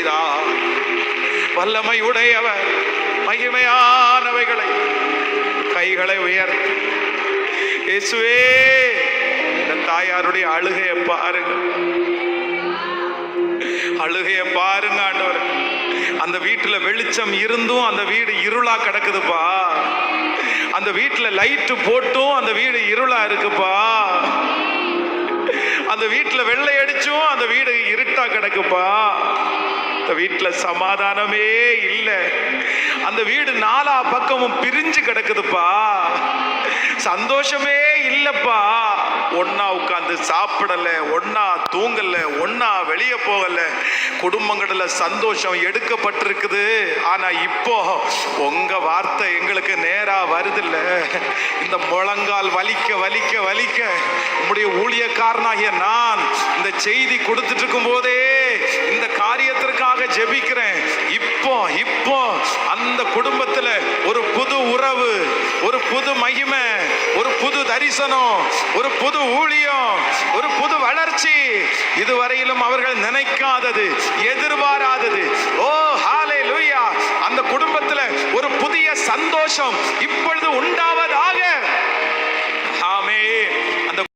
செய்தார். வல்லமை உடையவர், மகிமையானவைகளை. கைகளை உயர்த்தி இயேசுவே, இந்த தாயாருடைய அழுகையை பாருங்க, அழுகையை பாருங்க ஆண்டவரே. அந்த வீட்டுல வெளிச்சம் இருந்தும் அந்த வீடு இருளா கிடக்குதுப்பா. அந்த வீட்டுல லைட்டு போட்டும் அந்த வீடு இருளா இருக்குப்பா. அந்த வீட்டுல வெள்ளை அடிச்சும் அந்த வீடு இருட்டா கிடக்குப்பா. அந்த வீட்டுல சமாதானமே இல்லை. அந்த வீடு நாலா பக்கமும் பிரிஞ்சு கிடக்குதுப்பா. சந்தோஷமே இல்லப்பா. ஒன்னா உட்கார்ந்து சாப்பிடல, ஒன்னா தூங்கல, ஒன்னா வெளியே போகல. குடும்பங்கள்ல சந்தோஷம் எடுக்கப்பட்டிருக்குது. ஆனா இப்போ உங்க வார்த்தை எங்களுக்கு நேரா வருதில்ல. இந்த முழங்கால் வலிக்க வலிக்க வலிக்க உம்முடைய ஊழியக்காரனாகிய நான் இந்த செய்தி கொடுத்துட்டு இருக்கும் போதே இந்த காரியத்திற்காக ஜெபிக்கிறேன். இப்போ அந்த குடும்பத்துல ஒரு புது உறவு, ஒரு புது மகிமை, ஒரு புது தரிசனம், ஒரு புது ஊழியம், ஒரு புது வளர்ச்சி, இதுவரையிலும் அவர்கள் நினைக்காதது, எதிர்பாராதது. ஓ ஹல்லேலூயா! அந்த குடும்பத்துல ஒரு புதிய சந்தோஷம் இப்பொழுது உண்டாவ